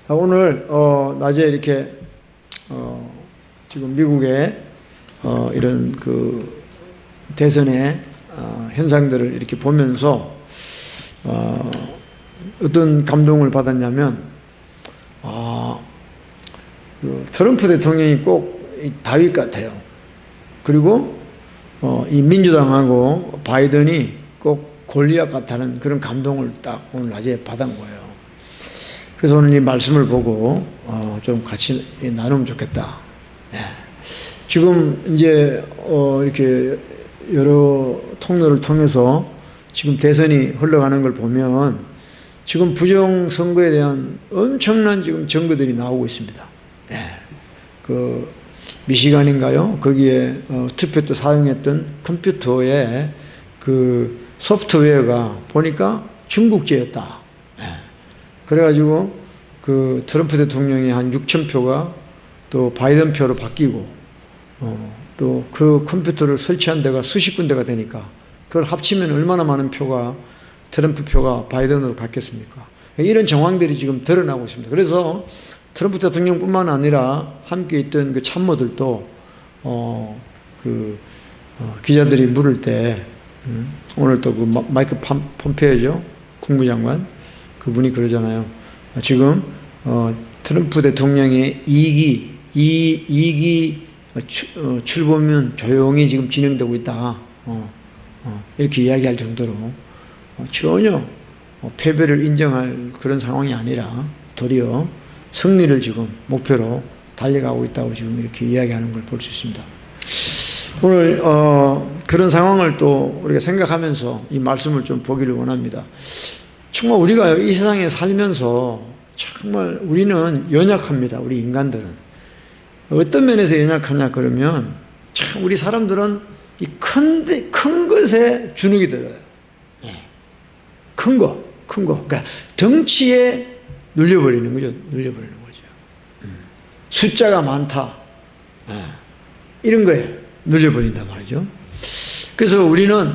오늘 낮에 이렇게 지금 미국의 이런 그 대선의 현상들을 이렇게 보면서 어떤 감동을 받았냐면 그 트럼프 대통령이 꼭 다윗 같아요. 그리고 이 민주당하고 바이든이 꼭 골리앗 같다는 그런 감동을 딱 오늘 낮에 받은 거예요. 그래서 오늘 이 말씀을 보고 좀 같이 나누면 좋겠다. 예. 지금 이제 이렇게 여러 통로를 통해서 지금 대선이 흘러가는 걸 보면 지금 부정선거에 대한 엄청난 지금 증거들이 나오고 있습니다. 예. 그 미시간인가요? 거기에 투표 때 사용했던 컴퓨터에 그 소프트웨어가 보니까 중국제였다. 예. 그래가지고 그 트럼프 대통령이 한 6,000표가 또 바이든 표로 바뀌고 또 그 컴퓨터를 설치한 데가 수십 군데가 되니까 그걸 합치면 얼마나 많은 표가 트럼프 표가 바이든으로 바뀌었습니까? 이런 정황들이 지금 드러나고 있습니다. 그래서 트럼프 대통령뿐만 아니라 함께 있던 그 참모들도 기자들이 물을 때 오늘 또 그 마이크 폼페이오죠, 국무장관, 그분이 그러잖아요. 지금 트럼프 대통령의 이익이 출보면 조용히 지금 진행되고 있다. 이렇게 이야기할 정도로 전혀 패배를 인정할 그런 상황이 아니라 도리어 승리를 지금 목표로 달려가고 있다고 지금 이렇게 이야기하는 걸 볼 수 있습니다. 오늘 그런 상황을 또 우리가 생각하면서 이 말씀을 좀 보기를 원합니다. 정말 우리가 이 세상에 살면서 정말 우리는 연약합니다. 우리 인간들은. 어떤 면에서 연약하냐 그러면 참 우리 사람들은 이 큰 것에 주눅이 들어요. 큰 거. 그러니까 덩치에 눌려버리는 거죠. 숫자가 많다. 이런 거에 눌려버린단 말이죠. 그래서 우리는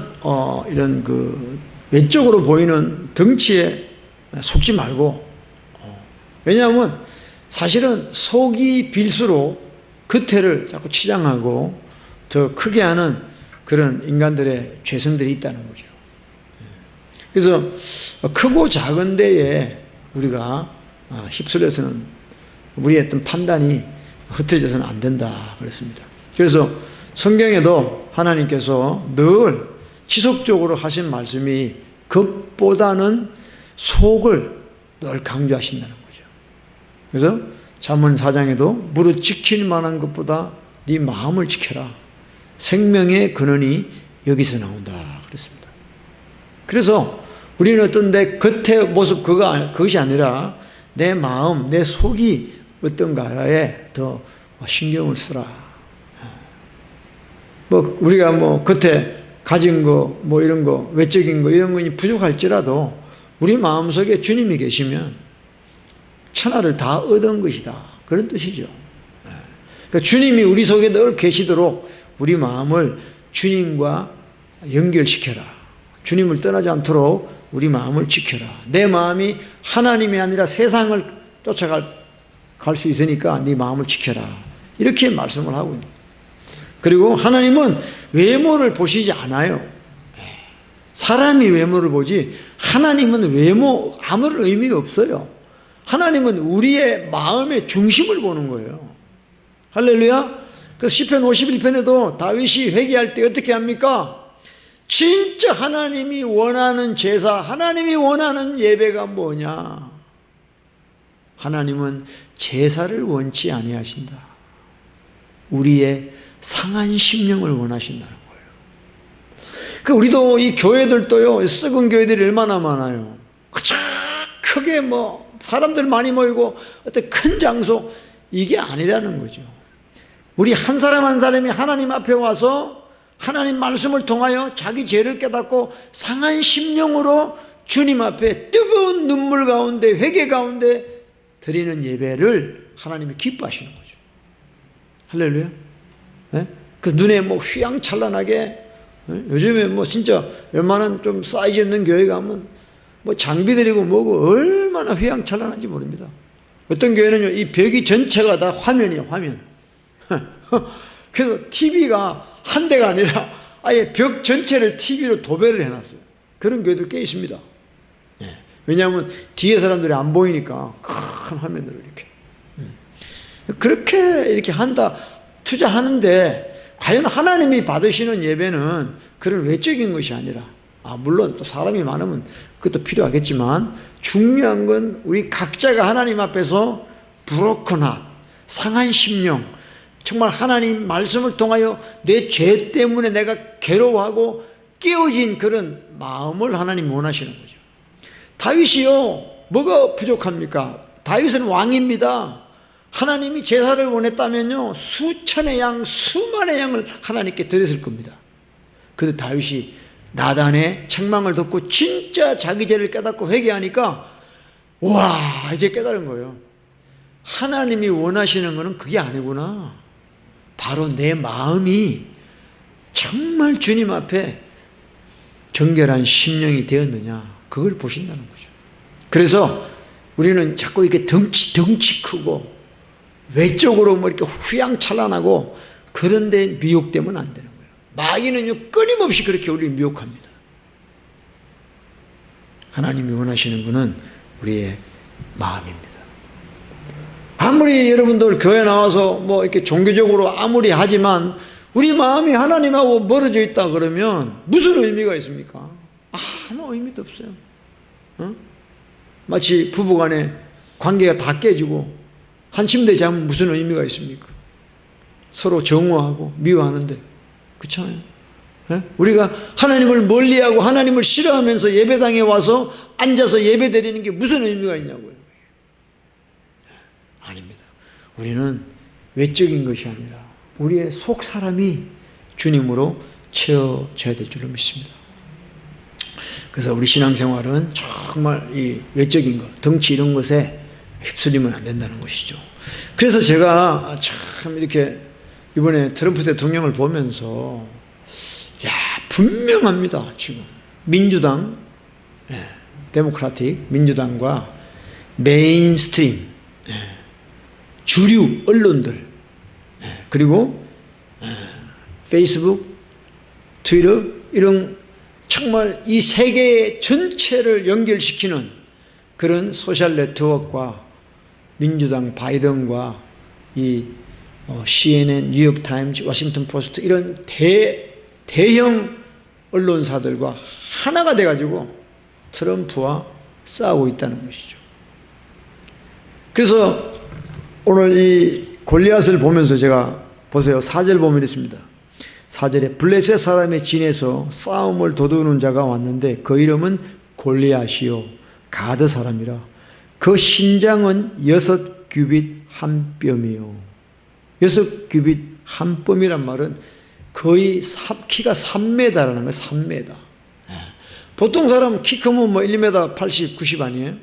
이런 그 외적으로 보이는 덩치에 속지 말고, 왜냐하면 사실은 속이 빌수록 겉에를 자꾸 치장하고 더 크게 하는 그런 인간들의 죄성들이 있다는 거죠. 그래서 크고 작은 데에 우리가 휩쓸려서는 우리의 어떤 판단이 흐트러져서는 안 된다 그랬습니다. 그래서 성경에도 하나님께서 늘 지속적으로 하신 말씀이 겉보다는 속을 늘 강조하신다는 거죠. 그래서 잠언 4장에도 무릇 지킬 만한 것보다 네 마음을 지켜라. 생명의 근원이 여기서 나온다 그랬습니다. 그래서 우리는 어떤 내 겉의 모습 그것이 아니라 내 마음, 내 속이 어떤가에 더 신경을 쓰라. 우리가 겉에 가진 거, 이런 거, 외적인 거, 이런 것이 부족할지라도 우리 마음속에 주님이 계시면 천하를 다 얻은 것이다. 그런 뜻이죠. 그러니까 주님이 우리 속에 늘 계시도록 우리 마음을 주님과 연결시켜라. 주님을 떠나지 않도록 우리 마음을 지켜라. 내 마음이 하나님이 아니라 세상을 쫓아갈 수 있으니까 네 마음을 지켜라. 이렇게 말씀을 하고 있습니다. 그리고 하나님은 외모를 보시지 않아요. 사람이 외모를 보지 하나님은 외모 아무런 의미가 없어요. 하나님은 우리의 마음의 중심을 보는 거예요. 할렐루야. 그래서 시편 51편에도 다윗이 회개할 때 어떻게 합니까? 진짜 하나님이 원하는 제사, 하나님이 원하는 예배가 뭐냐? 하나님은 제사를 원치 아니하신다. 우리의 상한 심령을 원하신다는 거예요. 그러니까 우리도 이 교회들도요, 썩은 교회들이 얼마나 많아요. 그저 크게 사람들 많이 모이고 어떤 큰 장소, 이게 아니라는 거죠. 우리 한 사람 한 사람이 하나님 앞에 와서 하나님 말씀을 통하여 자기 죄를 깨닫고 상한 심령으로 주님 앞에 뜨거운 눈물 가운데 회개 가운데 드리는 예배를 하나님이 기뻐하시는 거죠. 할렐루야. 네? 그 눈에 휘황찬란하게, 요즘에 진짜 웬만한 좀 사이즈 있는 교회 가면 뭐 장비들이고 뭐고 얼마나 휘황찬란한지 모릅니다. 어떤 교회는요, 이 벽이 전체가 다 화면이에요, 화면. 그래서 TV가 한 대가 아니라 아예 벽 전체를 TV로 도배를 해놨어요. 그런 교회들 꽤 있습니다. 왜냐하면 뒤에 사람들이 안 보이니까 큰 화면으로 이렇게. 그렇게 이렇게 투자하는데 과연 하나님이 받으시는 예배는 그런 외적인 것이 아니라, 물론 또 사람이 많으면 그것도 필요하겠지만, 중요한 건 우리 각자가 하나님 앞에서 브로큰 핫, 상한 심령, 정말 하나님 말씀을 통하여 내 죄 때문에 내가 괴로워하고 깨어진 그런 마음을 하나님 원하시는 거죠. 다윗이요, 뭐가 부족합니까? 다윗은 왕입니다. 하나님이 제사를 원했다면요, 수천의 양, 수만의 양을 하나님께 드렸을 겁니다. 그런데 다윗이 나단의 책망을 듣고 진짜 자기 죄를 깨닫고 회개하니까, 와, 이제 깨달은 거예요. 하나님이 원하시는 것은 그게 아니구나. 바로 내 마음이 정말 주님 앞에 정결한 심령이 되었느냐, 그걸 보신다는 거죠. 그래서 우리는 자꾸 이렇게 덩치 크고 외적으로 뭐 이렇게 휘황찬란하고 그런데 미혹되면 안 되는 거예요. 마귀는요, 끊임없이 그렇게 우리를 미혹합니다. 하나님이 원하시는 분은 우리의 마음입니다. 아무리 여러분들 교회 나와서 뭐 이렇게 종교적으로 아무리 하지만 우리 마음이 하나님하고 멀어져 있다 그러면 무슨 의미가 있습니까? 아무 의미도 없어요. 마치 부부간에 관계가 다 깨지고 한 침대에 자면 무슨 의미가 있습니까? 서로 정오하고 미워하는데, 그렇잖아요. 우리가 하나님을 멀리하고 하나님을 싫어하면서 예배당에 와서 앉아서 예배 드리는 게 무슨 의미가 있냐고요. 아닙니다. 우리는 외적인 것이 아니라 우리의 속 사람이 주님으로 채워져야 될 줄로 믿습니다. 그래서 우리 신앙생활은 정말 이 외적인 것, 덩치 이런 것에 휩쓸리면 안 된다는 것이죠. 그래서 제가 참 이렇게 이번에 트럼프 대통령을 보면서, 분명합니다. 지금 민주당, 데모크라틱 민주당과 메인스트림, 주류 언론들, 그리고 페이스북, 트위터, 이런 정말 이 세계 전체를 연결시키는 그런 소셜 네트워크와 민주당 바이든과 이 CNN, 뉴욕타임즈, 워싱턴 포스트, 이런 대형 언론사들과 하나가 돼가지고 트럼프와 싸우고 있다는 것이죠. 그래서 오늘 이 골리앗을 보면서 제가, 보세요, 4절 보면 있습니다. 4절에 블레셋 사람의 진에서 싸움을 도두는 자가 왔는데 그 이름은 골리앗이요 가드 사람이라. 그 신장은 6규빗 한 뼘이요. 6규빗 한 뼘이란 말은 거의 키가 3m라는 거예요. 3m. 보통 사람은 키 크면 뭐 1m 80, 90 아니에요?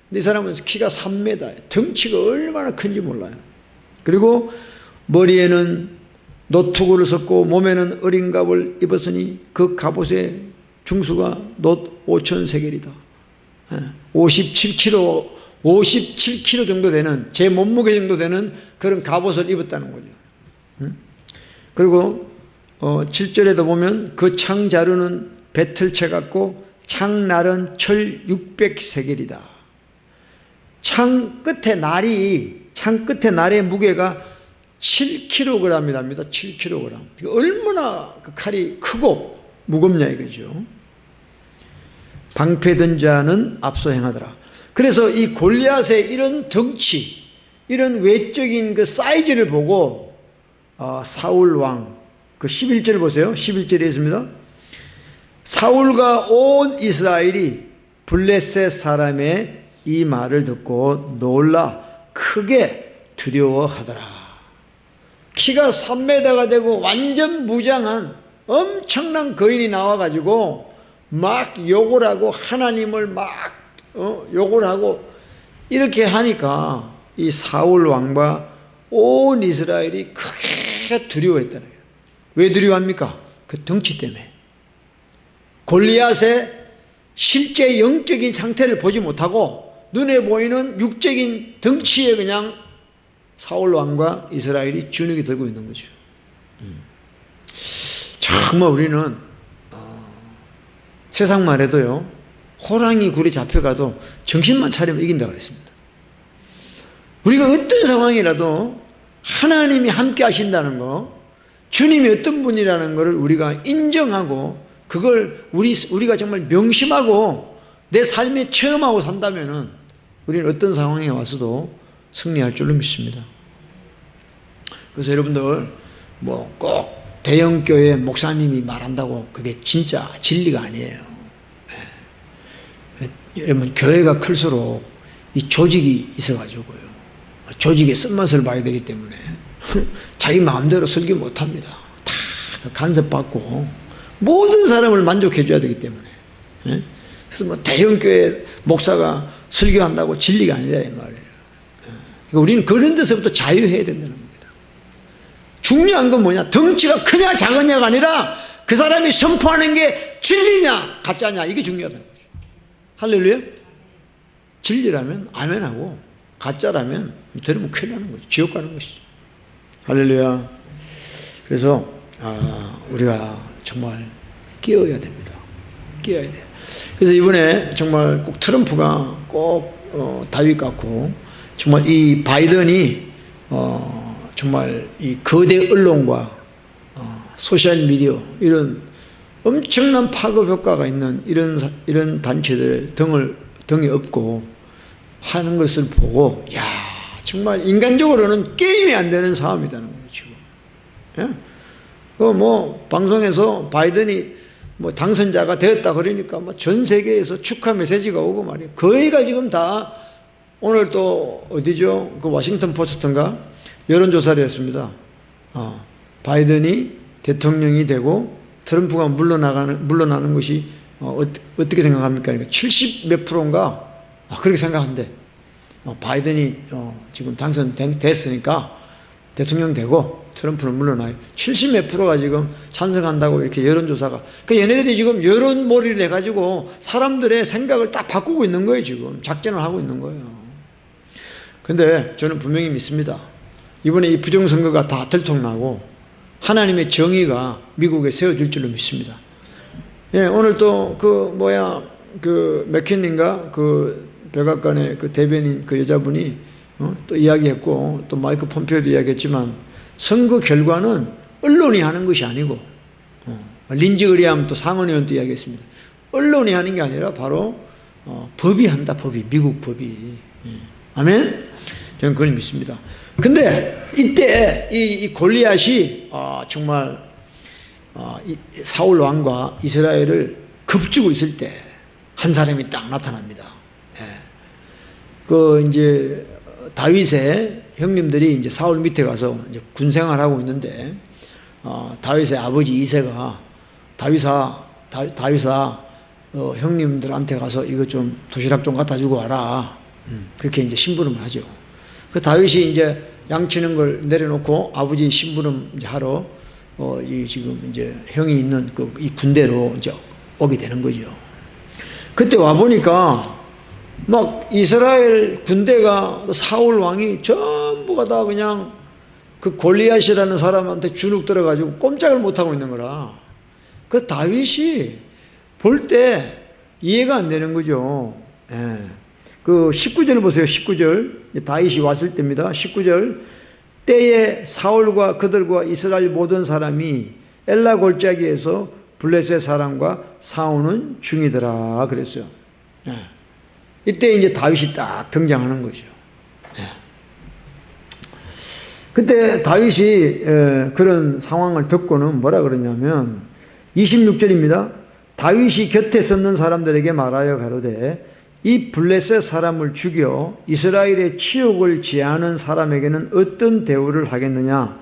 근데 이 사람은 키가 3m, 덩치가 얼마나 큰지 몰라요. 그리고 머리에는 노투구를 썼고 몸에는 어린 갑을 입었으니 그 갑옷의 중수가 놋 5,000세겔이다. 57kg 정도 되는, 제 몸무게 정도 되는 그런 갑옷을 입었다는 거죠. 그리고 7절에도 보면 그 창 자루는 배틀채 같고 창날은 철 600세겔이다. 창 끝에 날의 무게가 7kg이랍니다. 7kg. 얼마나 그 칼이 크고 무겁냐 이거죠. 방패든 자는 앞서 행하더라. 그래서 이 골리앗의 이런 덩치, 이런 외적인 그 사이즈를 보고 사울 왕, 그 11절 보세요. 11절에 있습니다. 사울과 온 이스라엘이 블레셋 사람의 이 말을 듣고 놀라 크게 두려워하더라. 키가 3m가 되고 완전 무장한 엄청난 거인이 나와가지고 막 욕을 하고 하나님을 막 욕을 하고 이렇게 하니까 이 사울 왕과 온 이스라엘이 크게 두려워했다는 거예요. 왜 두려워합니까? 그 덩치 때문에. 골리앗의 실제 영적인 상태를 보지 못하고 눈에 보이는 육적인 덩치에 그냥 사울 왕과 이스라엘이 주눅이 들고 있는 거죠. 정말 우리는 세상만 해도요, 호랑이 굴에 잡혀가도 정신만 차리면 이긴다고 그랬습니다. 우리가 어떤 상황이라도 하나님이 함께 하신다는 거, 주님이 어떤 분이라는 것을 우리가 인정하고 그걸 우리가 정말 명심하고 내 삶에 체험하고 산다면은 우리는 어떤 상황에 와서도 승리할 줄로 믿습니다. 그래서 여러분들 뭐 꼭 대형교회 목사님이 말한다고 그게 진짜 진리가 아니에요. 여러분 교회가 클수록 이 조직이 있어가지고요, 조직의 쓴맛을 봐야 되기 때문에 자기 마음대로 설교 못합니다. 다 간섭받고 모든 사람을 만족해 줘야 되기 때문에. 그래서 뭐 대형교회 목사가 설교한다고 진리가 아니다 이 말이에요. 그러니까 우리는 그런 데서부터 자유해야 된다는 겁니다. 중요한 건 뭐냐, 덩치가 크냐 작으냐가 아니라 그 사람이 선포하는 게 진리냐 가짜냐, 이게 중요하다는 거죠. 할렐루야. 진리라면 아멘하고 가짜라면 들으면 큰일 나는 거죠. 지옥 가는 것이죠. 할렐루야. 그래서 우리가 정말 깨어야 됩니다. 깨어야 돼요. 그래서 이번에 정말 꼭 트럼프가 꼭 다윗 같고 정말 이 바이든이 정말 이 거대 언론과 소셜미디어 이런 엄청난 파급 효과가 있는 이런 단체들 등에 업고 하는 것을 보고, 야, 정말 인간적으로는 게임이 안 되는 싸움이라는 거예요, 지금. 예? 뭐 방송에서 바이든이 뭐 당선자가 되었다 그러니까 뭐 전 세계에서 축하 메시지가 오고 말이에요. 거의가 지금 다 오늘 또 어디죠? 그 워싱턴 포스트인가 여론조사를 했습니다. 바이든이 대통령이 되고 트럼프가 물러나는 것이 어떻게 생각합니까? 그러니까 70 몇 프로인가 그렇게 생각한대. 바이든이 지금 당선됐으니까 대통령 되고 트럼프는 물러나요. 70 몇 프로가 지금 찬성한다고 이렇게 여론조사가. 그 얘네들이 지금 여론몰이를 해가지고 사람들의 생각을 딱 바꾸고 있는 거예요. 지금 작전을 하고 있는 거예요. 근데 저는 분명히 믿습니다. 이번에 이 부정선거가 다 들통나고 하나님의 정의가 미국에 세워질 줄로 믿습니다. 예, 오늘 또 그 맥킨리인가 그 백악관의 그 대변인 그 여자분이 또 이야기했고 또 마이크 폼페오도 이야기했지만 선거 결과는 언론이 하는 것이 아니고 린지 그리함 또 상원의원도 이야기했습니다. 언론이 하는 게 아니라 바로 법이 한다. 법이, 미국 법이. 아멘? 저는 그걸 믿습니다. 근데 이때 이 골리앗이 정말 사울 왕과 이스라엘을 겁주고 있을 때 한 사람이 딱 나타납니다. 그 이제 다윗의 형님들이 이제 사울 밑에 가서 이제 군 생활하고 있는데 다윗의 아버지 이새가 다윗아 형님들한테 가서 이거 좀 도시락 좀 갖다 주고 와라. 그렇게 이제 심부름을 하죠. 그 다윗이 이제 양치는 걸 내려놓고 아버지 심부름 이제 하러 지금 이제 형이 있는 이 군대로 이제 오게 되는 거죠. 그때 와 보니까 막 이스라엘 군대가 사울 왕이 전부가 다 그냥 그 골리앗이라는 사람한테 주눅 들어가지고 꼼짝을 못 하고 있는 거라. 그 다윗이 볼 때 이해가 안 되는 거죠. 예. 그 19절 보세요. 19절 다윗이 왔을 때입니다. 19절 때에 사울과 그들과 이스라엘 모든 사람이 엘라 골짜기에서 블레셋 사람과 싸우는 중이더라 그랬어요. 예. 이때 이제 다윗이 딱 등장하는 거죠. 예. 그때 다윗이 그런 상황을 듣고는 뭐라 그러냐면 26절입니다. 다윗이 곁에 섰는 사람들에게 말하여 가로되 이 블레셋 사람을 죽여 이스라엘의 치욕을 제하는 사람에게는 어떤 대우를 하겠느냐.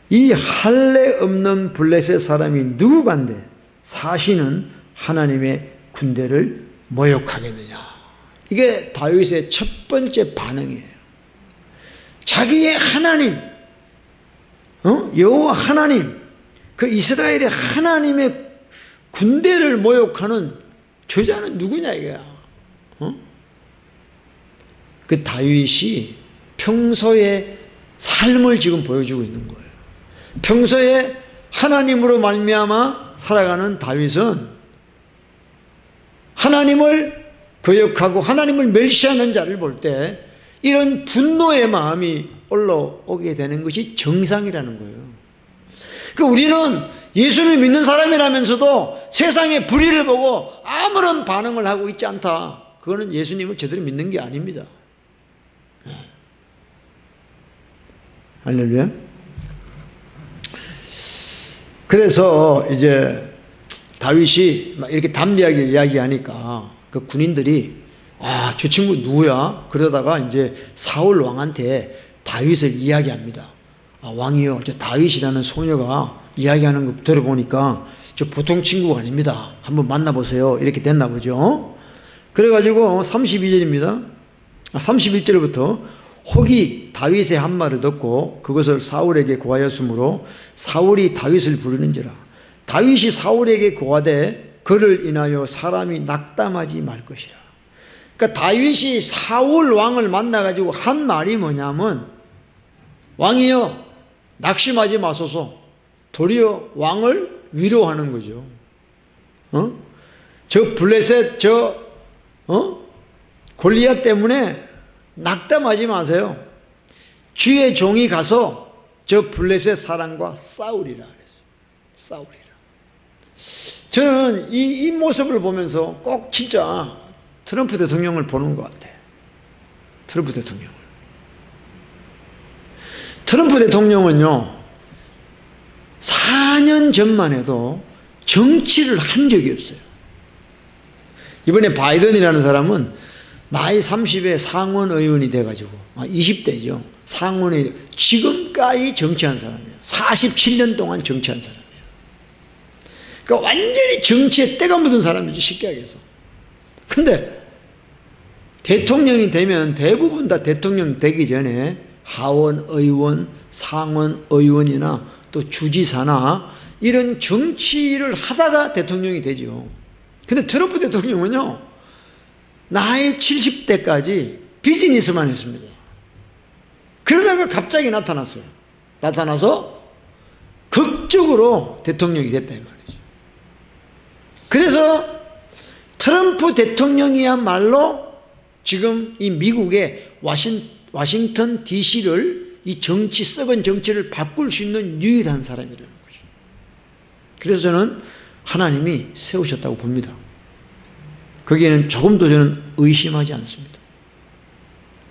이 할례 없는 블레셋 사람이 누구간데 사시는 하나님의 군대를 모욕하겠느냐. 이게 다윗의 첫 번째 반응이에요. 자기의 하나님, 여호와 하나님, 그 이스라엘의 하나님의 군대를 모욕하는 저자는 누구냐 이거야. 그 다윗이 평소의 삶을 지금 보여주고 있는 거예요. 평소에 하나님으로 말미암아 살아가는 다윗은 하나님을 거역하고 하나님을 멸시하는 자를 볼 때 이런 분노의 마음이 올라오게 되는 것이 정상이라는 거예요. 그러니까 우리는 예수를 믿는 사람이라면서도 세상의 불의를 보고 아무런 반응을 하고 있지 않다. 그거는 예수님을 제대로 믿는 게 아닙니다. 할렐루야. 그래서 이제 다윗이 막 이렇게 담대하게 이야기하니까 그 군인들이 저 친구 누구야? 그러다가 이제 사울 왕한테 다윗을 이야기합니다. 왕이요, 저 다윗이라는 소녀가 이야기하는 거 들어보니까 저 보통 친구가 아닙니다. 한번 만나보세요. 이렇게 됐나 보죠. 그래가지고 32절입니다. 31절부터 혹이 다윗의 한 말을 듣고 그것을 사울에게 고하였으므로 사울이 다윗을 부르는지라. 다윗이 사울에게 고하되 그를 인하여 사람이 낙담하지 말 것이라. 그러니까 다윗이 사울 왕을 만나가지고 한 말이 뭐냐면 왕이여 낙심하지 마소서. 도리어 왕을 위로하는 거죠. 저 블레셋 골리앗 때문에 낙담하지 마세요. 주의 종이 가서 저 블레셋 사람과 싸우리라 그랬어요. 싸우리라. 저는 이 모습을 보면서 꼭 진짜 트럼프 대통령을 보는 것 같아요. 트럼프 대통령을. 트럼프 대통령은요, 4년 전만 해도 정치를 한 적이 없어요. 이번에 바이든이라는 사람은 나이 30에 상원 의원이 돼가지고 20대죠. 상원에 지금까지 정치한 사람이에요. 47년 동안 정치한 사람이에요. 그러니까 완전히 정치에 때가 묻은 사람이죠. 쉽게 얘기해서. 근데 대통령이 되면 대부분 다 대통령 되기 전에 하원 의원, 상원 의원이나 또 주지사나 이런 정치를 하다가 대통령이 되죠. 근데 트럼프 대통령은요, 나이 70대까지 비즈니스만 했습니다. 그러다가 갑자기 나타났어요. 나타나서 극적으로 대통령이 됐다 이 말이죠. 그래서 트럼프 대통령이야말로 지금 이 미국의 와싱턴 DC를 이 정치, 썩은 정치를 바꿀 수 있는 유일한 사람이라는 거죠. 그래서 저는 하나님이 세우셨다고 봅니다. 거기에는 조금도 저는 의심하지 않습니다.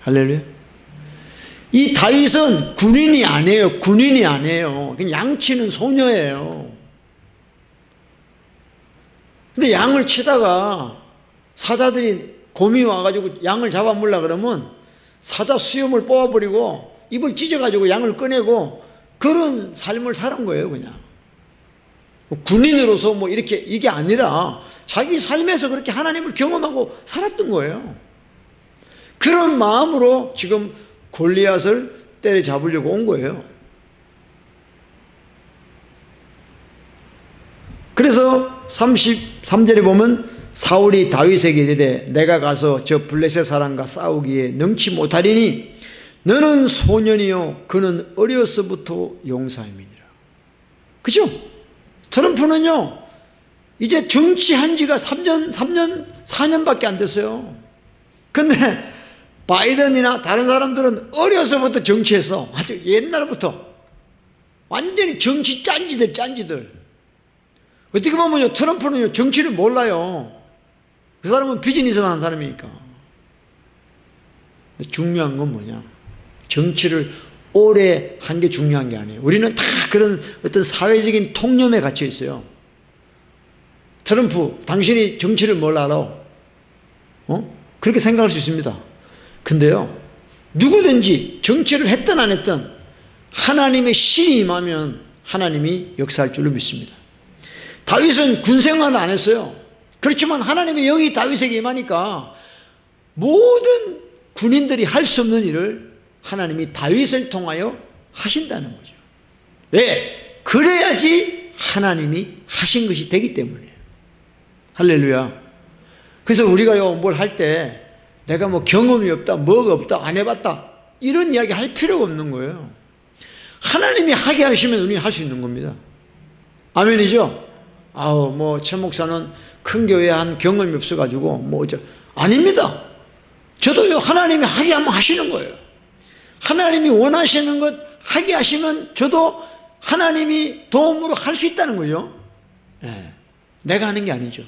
할렐루야. 이 다윗은 군인이 아니에요. 군인이 아니에요. 그냥 양치는 소녀예요. 근데 양을 치다가 사자들이 곰이 와가지고 양을 잡아먹으려고 그러면 사자 수염을 뽑아버리고 입을 찢어가지고 양을 꺼내고 그런 삶을 살은 거예요, 그냥. 군인으로서 뭐 이렇게 이게 아니라 자기 삶에서 그렇게 하나님을 경험하고 살았던 거예요. 그런 마음으로 지금 골리앗을 때려잡으려고 온 거예요. 그래서 33절에 보면 사울이 다윗에게 이르되 내가 가서 저 블레셋 사람과 싸우기에 능치 못하리니 너는 소년이요 그는 어려서부터 용사임이니라. 그죠? 트럼프는요 이제 정치한 지가 4년밖에 안 됐어요. 근데 바이든이나 다른 사람들은 어려서부터 정치했어. 아주 옛날부터 완전히 정치 짠지들. 어떻게 보면요 트럼프는요 정치를 몰라요. 그 사람은 비즈니스만 하는 사람이니까. 중요한 건 뭐냐, 정치를 오래 한 게 중요한 게 아니에요. 우리는 다 그런 어떤 사회적인 통념에 갇혀 있어요. 트럼프, 당신이 정치를 뭘 알아? 그렇게 생각할 수 있습니다. 근데요, 누구든지 정치를 했든 안 했든 하나님의 신이 임하면 하나님이 역사할 줄로 믿습니다. 다윗은 군생활을 안 했어요. 그렇지만 하나님의 영이 다윗에게 임하니까 모든 군인들이 할 수 없는 일을 하나님이 다윗을 통하여 하신다는 거죠. 왜? 그래야지 하나님이 하신 것이 되기 때문이에요. 할렐루야. 그래서 우리가요, 뭘 할 때 내가 뭐 경험이 없다, 뭐가 없다, 안 해봤다, 이런 이야기 할 필요가 없는 거예요. 하나님이 하게 하시면 우리는 할 수 있는 겁니다. 아멘이죠? 뭐, 최 목사는 큰 교회 한 경험이 없어가지고, 아닙니다. 저도요, 하나님이 하게 하면 하시는 거예요. 하나님이 원하시는 것 하게 하시면 저도 하나님이 도움으로 할 수 있다는 거죠. 네. 내가 하는 게 아니죠.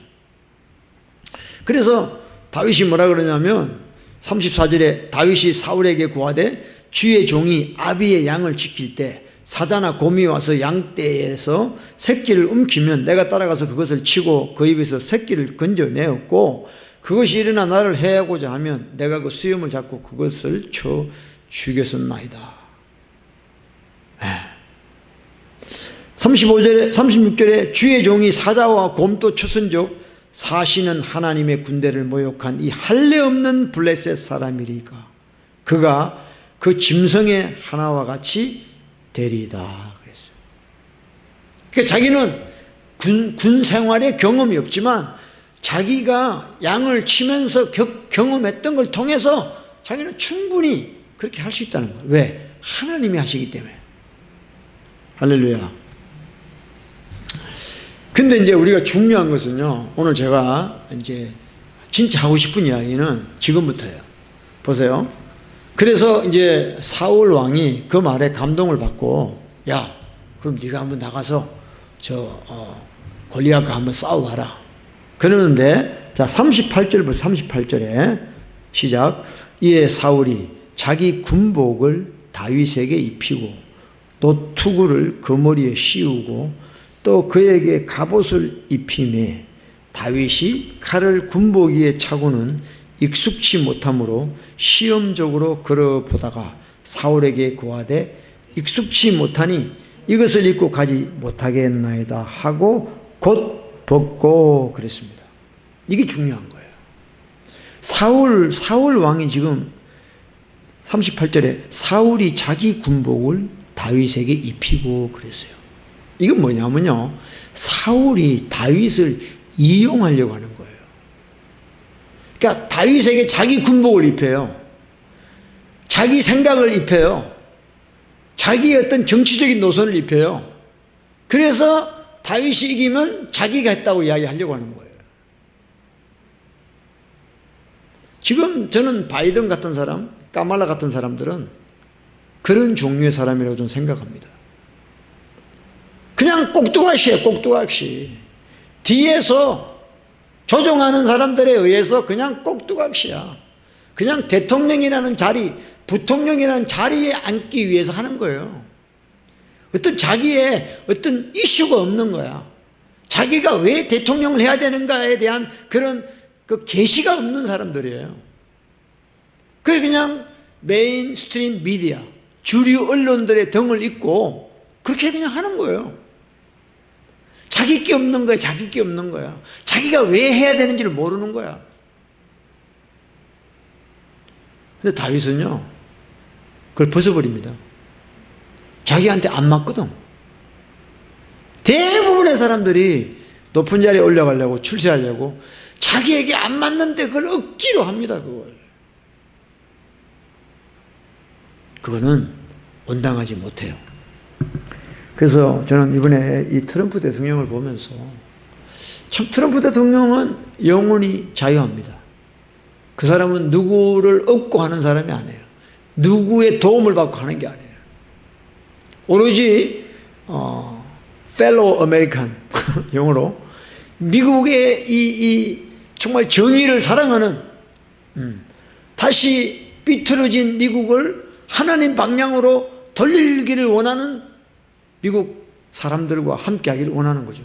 그래서 다윗이 뭐라 그러냐면 34절에 다윗이 사울에게 고하되 주의 종이 아비의 양을 지킬 때 사자나 곰이 와서 양떼에서 새끼를 움키면 내가 따라가서 그것을 치고 그 입에서 새끼를 건져내었고 그것이 일어나 나를 해하고자 하면 내가 그 수염을 잡고 그것을 쳐 죽였었나이다. 35절에 36절에 주의 종이 사자와 곰도 쳤은즉 사시는 하나님의 군대를 모욕한 이 할례 없는 블레셋 사람이리까 그가 그 짐승의 하나와 같이 되리이다 그랬어요. 그러니까 자기는 군 생활에 경험이 없지만 자기가 양을 치면서 경험했던 걸 통해서 자기는 충분히 그렇게 할 수 있다는 거예요. 왜? 하나님이 하시기 때문에. 할렐루야. 근데 이제 우리가 중요한 것은요, 오늘 제가 이제 진짜 하고 싶은 이야기는 지금부터예요. 보세요. 그래서 이제 사울 왕이 그 말에 감동을 받고, 야, 그럼 네가 한번 나가서 골리앗과 한번 싸워봐라. 그러는데, 자, 38절부터 38절에 시작. 이에 사울이 자기 군복을 다윗에게 입히고 또 투구를 그 머리에 씌우고 또 그에게 갑옷을 입히매 다윗이 칼을 군복 위에 차고는 익숙치 못하므로 시험적으로 걸어보다가 사울에게 고하되 익숙치 못하니 이것을 입고 가지 못하겠나이다 하고 곧 벗고 그랬습니다. 이게 중요한 거예요. 사울 왕이 지금 38절에 사울이 자기 군복을 다윗에게 입히고 그랬어요. 이건 뭐냐면요, 사울이 다윗을 이용하려고 하는 거예요. 그러니까 다윗에게 자기 군복을 입혀요. 자기 생각을 입혀요. 자기의 어떤 정치적인 노선을 입혀요. 그래서 다윗이 이기면 자기가 했다고 이야기하려고 하는 거예요. 지금 저는 바이든 같은 사람, 까말라 같은 사람들은 그런 종류의 사람이라고 저는 생각합니다. 그냥 꼭두각시예요, 꼭두각시. 뒤에서 조종하는 사람들에 의해서 그냥 꼭두각시야. 그냥 대통령이라는 자리, 부통령이라는 자리에 앉기 위해서 하는 거예요. 어떤 자기의 어떤 이슈가 없는 거야. 자기가 왜 대통령을 해야 되는가에 대한 그런 그 계시가 없는 사람들이에요. 그게 그냥 메인스트림 미디어, 주류 언론들의 등을 잇고 그렇게 그냥 하는 거예요. 자기 게 없는 거야, 자기 게 없는 거야. 자기가 왜 해야 되는지를 모르는 거야. 근데 다윗은요, 그걸 벗어버립니다. 자기한테 안 맞거든. 대부분의 사람들이 높은 자리에 올라가려고, 출세하려고 자기에게 안 맞는데 그걸 억지로 합니다, 그거는 온당하지 못해요. 그래서 저는 이번에 이 트럼프 대통령을 보면서 참 트럼프 대통령은 영원히 자유합니다. 그 사람은 누구를 업고 하는 사람이 아니에요. 누구의 도움을 받고 하는 게 아니에요. 오로지 fellow American 영어로 미국의 이 정말 정의를 사랑하는 다시 삐뚤어진 미국을 하나님 방향으로 돌리기를 원하는 미국 사람들과 함께 하기를 원하는 거죠.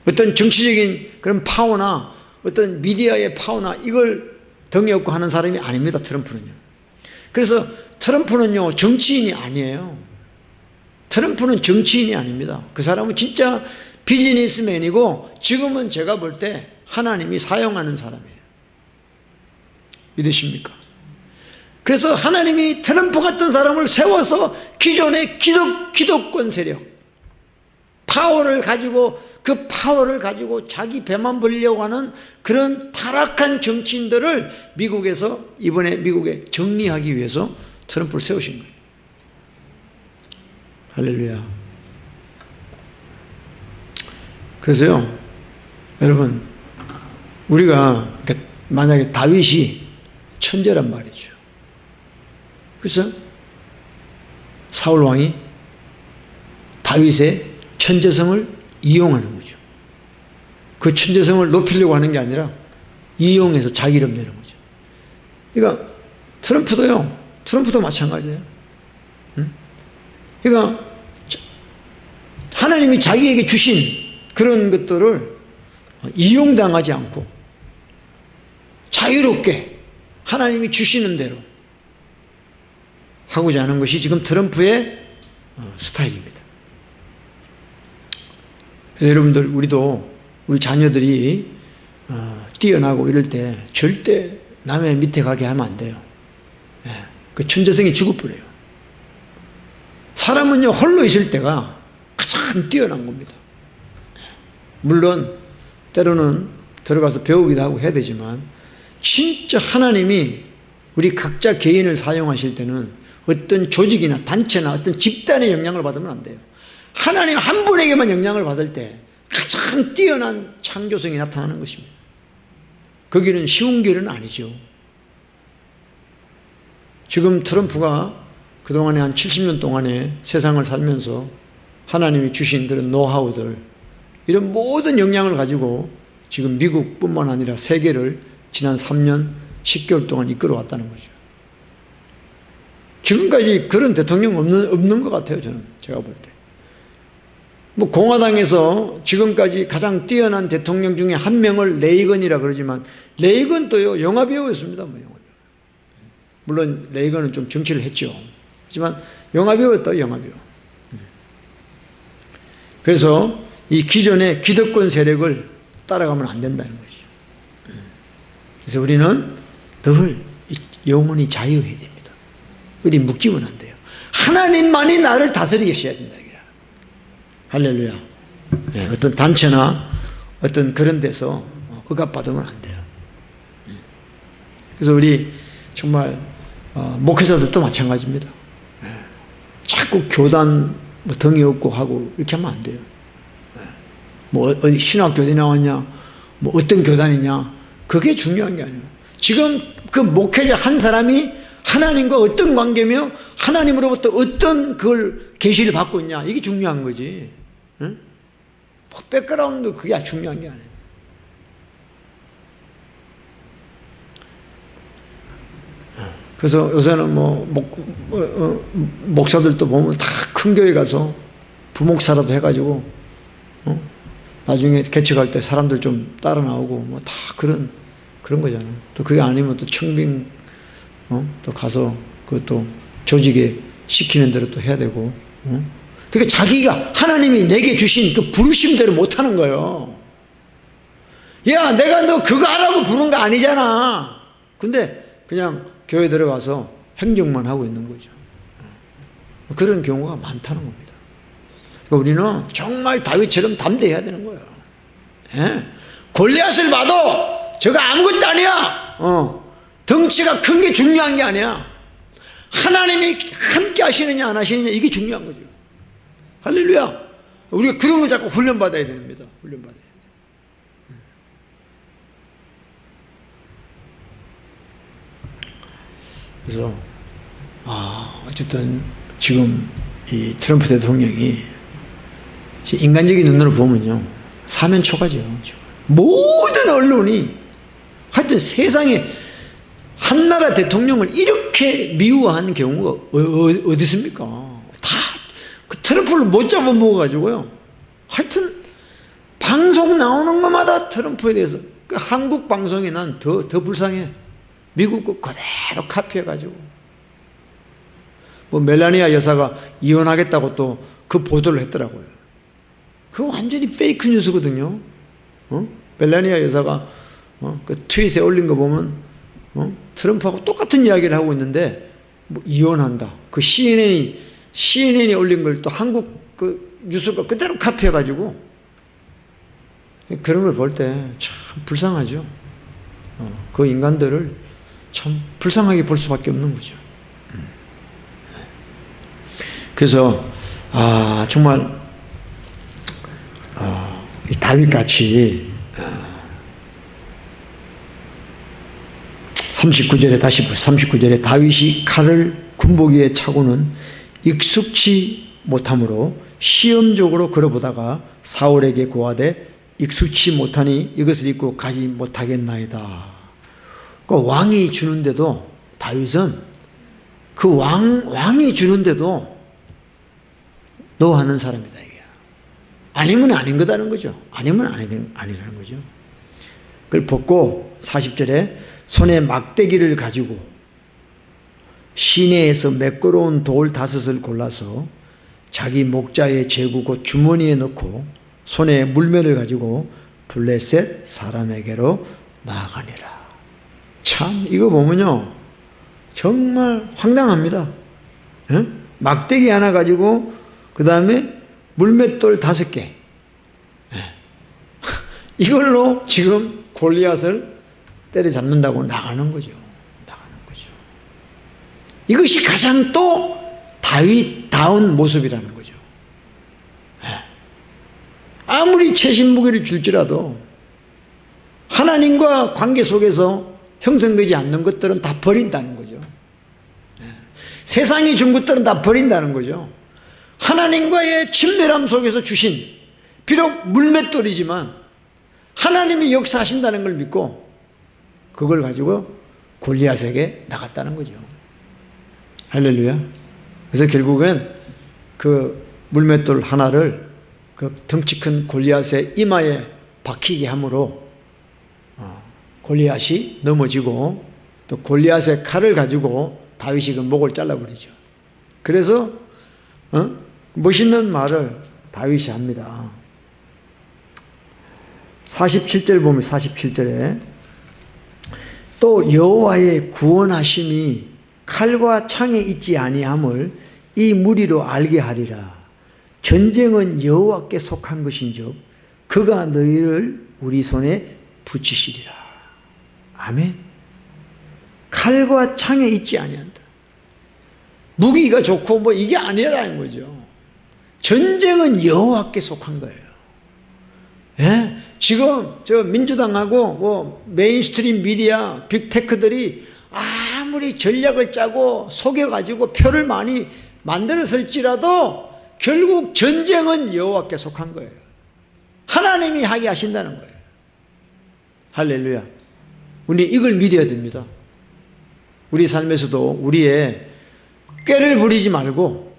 어떤 정치적인 그런 파워나 어떤 미디어의 파워나 이걸 등에 업고 하는 사람이 아닙니다, 트럼프는요. 그래서 트럼프는요, 정치인이 아니에요. 트럼프는 정치인이 아닙니다. 그 사람은 진짜 비즈니스맨이고 지금은 제가 볼 때 하나님이 사용하는 사람이에요. 믿으십니까? 그래서 하나님이 트럼프 같은 사람을 세워서 기존의 기독권 세력, 파워를 가지고 그 파워를 가지고 자기 배만 벌려고 하는 그런 타락한 정치인들을 미국에서 이번에 미국에 정리하기 위해서 트럼프를 세우신 거예요. 할렐루야. 그래서요, 여러분, 우리가 만약에 다윗이 천재란 말이죠. 그래서 사울 왕이 다윗의 천재성을 이용하는 거죠. 그 천재성을 높이려고 하는 게 아니라 이용해서 자기 이름 내는 거죠. 그러니까 트럼프도 마찬가지예요. 그러니까 하나님이 자기에게 주신 그런 것들을 이용당하지 않고 자유롭게 하나님이 주시는 대로 하고자 하는 것이 지금 트럼프의 스타일입니다. 그래서 여러분들, 우리 자녀들이 뛰어나고 이럴 때 절대 남의 밑에 가게 하면 안 돼요. 그 천재성이 죽어버려요. 사람은요, 홀로 있을 때가 가장 뛰어난 겁니다. 물론 때로는 들어가서 배우기도 하고 해야 되지만, 진짜 하나님이 우리 각자 개인을 사용하실 때는 어떤 조직이나 단체나 어떤 집단의 영향을 받으면 안 돼요. 하나님 한 분에게만 영향을 받을 때 가장 뛰어난 창조성이 나타나는 것입니다. 그 길은 쉬운 길은 아니죠. 지금 트럼프가 그동안에 한 70년 동안에 세상을 살면서 하나님이 주신 그런 노하우들, 이런 모든 역량을 가지고 지금 미국뿐만 아니라 세계를 지난 3년 10개월 동안 이끌어왔다는 거죠. 지금까지 그런 대통령 없는 것 같아요, 제가 볼 때. 뭐 공화당에서 지금까지 가장 뛰어난 대통령 중에 한 명을 레이건이라 그러지만, 레이건도요, 영화배우였습니다. 뭐 영화배우. 물론 레이건은 좀 정치를 했죠. 하지만 영화배우였다, 영화배우. 그래서 이 기존의 기득권 세력을 따라가면 안 된다는 거죠. 그래서 우리는 늘 영원히 자유해야 됩니다. 어디 묶이면 안 돼요. 하나님만이 나를 다스리셔야 된다. 할렐루야. 네, 어떤 단체나 어떤 그런 데서 억압받으면 안 돼요. 그래서 우리 정말 목회자들도 마찬가지입니다. 네, 자꾸 교단 뭐 덩이 없고 하고 이렇게 하면 안 돼요. 네, 뭐 어디 신학교에 나왔냐, 뭐 어떤 교단이냐, 그게 중요한 게 아니에요. 지금 그 목회자 한 사람이 하나님과 어떤 관계며 하나님으로부터 어떤 그걸 계시를 받고 있냐, 이게 중요한 거지. 응? 뭐 백그라운드 그게 중요한 게 아니에요. 그래서 요새는 목사들도 보면 다 큰 교회 가서 부목사라도 해가지고 나중에 개척할 때 사람들 좀 따라 나오고 뭐 다 그런 거잖아요. 또 그게 아니면 또 청빙 또 가서 그것도 조직에 시키는 대로 또 해야 되고. 그러니까 자기가 하나님이 내게 주신 그 부르심대로 못하는 거예요. 야, 내가 너 그거 하라고 부른 거 아니잖아. 근데 그냥 교회 들어가서 행정만 하고 있는 거죠. 그런 경우가 많다는 겁니다. 그러니까 우리는 정말 다윗처럼 담대해야 되는 거예요. 예? 골리앗을 봐도 저거 아무것도 아니야. 덩치가 큰 게 중요한 게 아니야. 하나님이 함께 하시느냐 안 하시느냐, 이게 중요한 거죠. 할렐루야. 우리가 그런 거 자꾸 훈련받아야 됩니다. 훈련받아야 돼요. 그래서 어쨌든 지금 이 트럼프 대통령이 인간적인 눈으로 보면요, 사면초가죠. 모든 언론이 하여튼 세상에 한 나라 대통령을 이렇게 미워하는 경우가 어디 있습니까? 다 그 트럼프를 못 잡아먹어가지고요. 하여튼 방송 나오는 것마다 트럼프에 대해서, 그 한국 방송이 난 더 불쌍해. 미국 거 그대로 카피해가지고. 뭐 멜라니아 여사가 이혼하겠다고 또 그 보도를 했더라고요. 그거 완전히 페이크 뉴스거든요. 멜라니아 여사가 그 트윗에 올린 거 보면 트럼프하고 똑같은 이야기를 하고 있는데 뭐 이혼한다. 그 CNN이 올린 걸 또 한국 그 뉴스가 그대로 카피해가지고 그런 걸 볼 때 참 불쌍하죠. 그 인간들을 참 불쌍하게 볼 수밖에 없는 거죠. 그래서 정말 다윗같이 39절에 다시 39절에 다윗이 칼을 군복이에 차고는 익숙치 못하므로 시험적으로 걸어보다가 사울에게 고하되 익숙치 못하니 이것을 입고 가지 못하겠나이다. 그 왕이 주는데도 다윗은 그 왕이 주는데도 노하는 사람이다 이게. 아니면 아닌 거다는 거죠. 아니면 아니라는 거죠. 그걸 벗고 40절에 손에 막대기를 가지고 시내에서 매끄러운 돌 5을 골라서 자기 목자의 제구 곧 주머니에 넣고 손에 물매를 가지고 블레셋 사람에게로 나아가니라. 참 이거 보면요 정말 황당합니다. 막대기 하나 가지고 그 다음에 물맷돌 5개 이걸로 지금 골리앗을 때려잡는다고 나가는 거죠. 이것이 가장 또 다윗다운 모습이라는 거죠. 아무리 최신 무기를 줄지라도 하나님과 관계 속에서 형성되지 않는 것들은 다 버린다는 거죠. 세상이 준 것들은 다 버린다는 거죠. 하나님과의 친밀함 속에서 주신 비록 물맷돌이지만 하나님이 역사하신다는 걸 믿고 그걸 가지고 골리앗에게 나갔다는 거죠. 할렐루야. 그래서 결국엔 그 물맷돌 하나를 그 덩치 큰 골리앗의 이마에 박히게 함으로 골리앗이 넘어지고 또 골리앗의 칼을 가지고 다윗이 그 목을 잘라버리죠. 그래서 멋있는 말을 다윗이 합니다. 47절 보면 47절에 또 여호와의 구원하심이 칼과 창에 있지 아니함을 이 무리로 알게 하리라. 전쟁은 여호와께 속한 것인즉 그가 너희를 우리 손에 붙이시리라. 아멘. 칼과 창에 있지 아니한다. 무기가 좋고 뭐 이게 아니라는 거죠. 전쟁은 여호와께 속한 거예요. 예? 지금 저 민주당하고 뭐 메인스트림 미디어 빅테크들이 아무리 전략을 짜고 속여가지고 표를 많이 만들었을지라도 결국 전쟁은 여호와께 속한 거예요. 하나님이 하게 하신다는 거예요. 할렐루야. 우리 이걸 믿어야 됩니다. 우리 삶에서도 우리의 꾀를 부리지 말고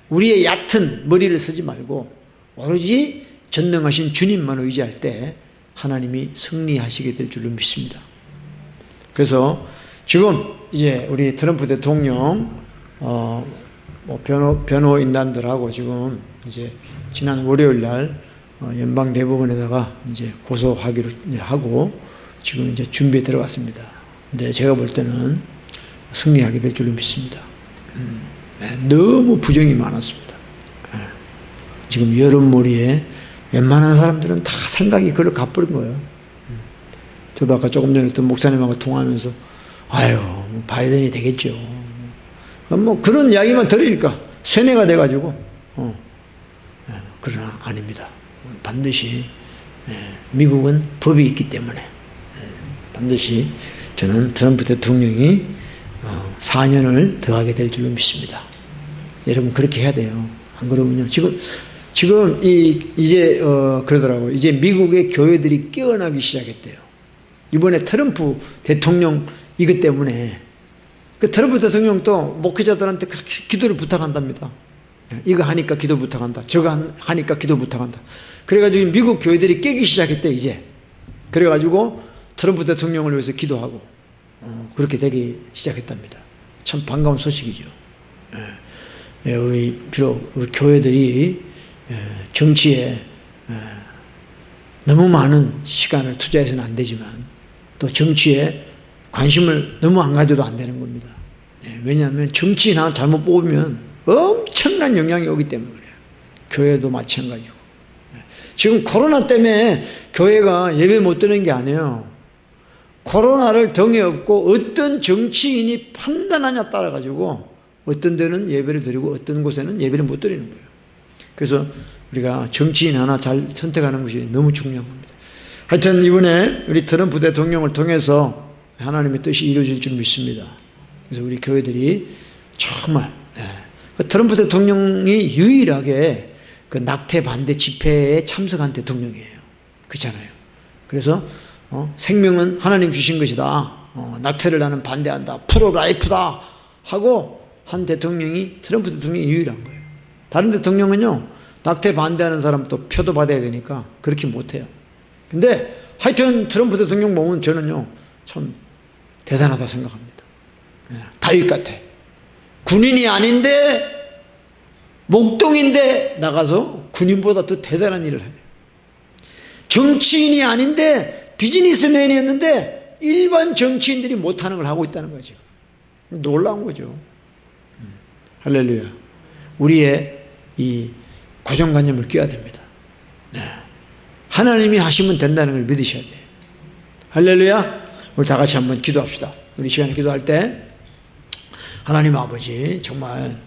우리의 얕은 머리를 쓰지 말고 오로지 전능하신 주님만 의지할 때 하나님이 승리하시게 될 줄로 믿습니다. 그래서 지금 이제 우리 트럼프 대통령 뭐 변호인단들하고 지금 이제 지난 월요일 날 연방 대법원에다가 이제 고소하기로 하고 지금 이제 준비에 들어갔습니다. 근데 제가 볼 때는 승리하게 될 줄로 믿습니다. 너무 부정이 많았습니다. 지금 여론몰이에 웬만한 사람들은 다 생각이 그걸로 가버린 거예요. 저도 아까 조금 전에 어떤 목사님하고 통화하면서 아유 바이든이 되겠죠. 뭐 그런 이야기만 들으니까 세뇌가 돼가지고 그러나 아닙니다. 반드시 미국은 법이 있기 때문에 반드시 저는 트럼프 대통령이 4년을 더하게 될 줄로 믿습니다. 여러분 그렇게 해야 돼요. 안 그러면요 지금 이제 그러더라고요. 이제 미국의 교회들이 깨어나기 시작했대요. 이번에 트럼프 대통령 이것 때문에 그 트럼프 대통령도 목회자들한테 그렇게 기도를 부탁한답니다. 이거 하니까 기도 부탁한다. 저거 하니까 기도 부탁한다. 그래가지고 미국 교회들이 깨기 시작했대 이제. 그래가지고 트럼프 대통령을 위해서 기도하고 그렇게 되기 시작했답니다. 참 반가운 소식이죠. 우리 비록 우리 교회들이 정치에 너무 많은 시간을 투자해서는 안 되지만 또 정치에 관심을 너무 안 가져도 안 되는 겁니다. 왜냐하면 정치인 하나 잘못 뽑으면 엄청난 영향이 오기 때문에 그래요. 교회도 마찬가지고. 지금 코로나 때문에 교회가 예배 못 드는 게 아니에요. 코로나를 등에 업고 어떤 정치인이 판단하냐 따라가지고 어떤 데는 예배를 드리고 어떤 곳에는 예배를 못 드리는 거예요. 그래서 우리가 정치인 하나 잘 선택하는 것이 너무 중요한 겁니다. 하여튼 이번에 우리 트럼프 대통령을 통해서 하나님의 뜻이 이루어질 줄 믿습니다. 그래서 우리 교회들이 정말 트럼프 대통령이 유일하게 그 낙태 반대 집회에 참석한 대통령이에요. 그렇잖아요. 그래서 생명은 하나님 주신 것이다. 낙태를 나는 반대한다. 프로라이프다 하고 한 대통령이 트럼프 대통령이 유일한 거예요. 다른 대통령은요, 낙태 반대하는 사람 또 표도 받아야 되니까 그렇게 못해요. 근데 하여튼 트럼프 대통령 보면 저는요, 참 대단하다 생각합니다. 다윗 같아. 군인이 아닌데 목동인데 나가서 군인보다 더 대단한 일을 해요. 정치인이 아닌데 비즈니스맨이었는데 일반 정치인들이 못하는 걸 하고 있다는 거죠. 놀라운 거죠. 할렐루야. 우리의 이 고정관념을 껴야 됩니다. 네. 하나님이 하시면 된다는 걸 믿으셔야 돼요. 할렐루야. 우리 다 같이 한번 기도합시다. 우리 시간에 기도할 때 하나님 아버지, 정말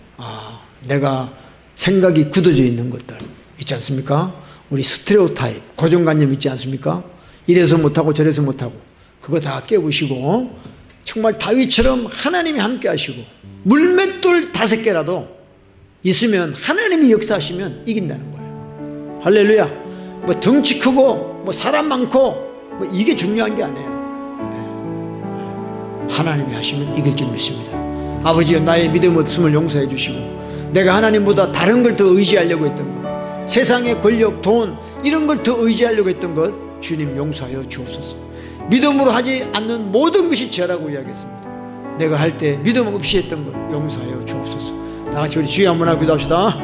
내가 생각이 굳어져 있는 것들 있지 않습니까? 우리 스테레오타입, 고정관념 있지 않습니까? 이래서 못하고 저래서 못하고 그거 다 깨우시고 정말 다윗처럼 하나님이 함께 하시고 물맷돌 5개라도 있으면 하나님이 역사하시면 이긴다는 거예요. 할렐루야. 뭐 덩치 크고 뭐 사람 많고 뭐 이게 중요한 게 아니에요. 하나님이 하시면 이길 줄 믿습니다. 아버지여, 나의 믿음 없음을 용서해 주시고 내가 하나님보다 다른 걸 더 의지하려고 했던 것, 세상의 권력, 돈 이런 걸 더 의지하려고 했던 것 주님 용서하여 주옵소서. 믿음으로 하지 않는 모든 것이 죄라고 이야기했습니다. 내가 할 때 믿음 없이 했던 것 용서하여 주옵소서. 다 같이 우리 주여 한번 하고 기도합시다.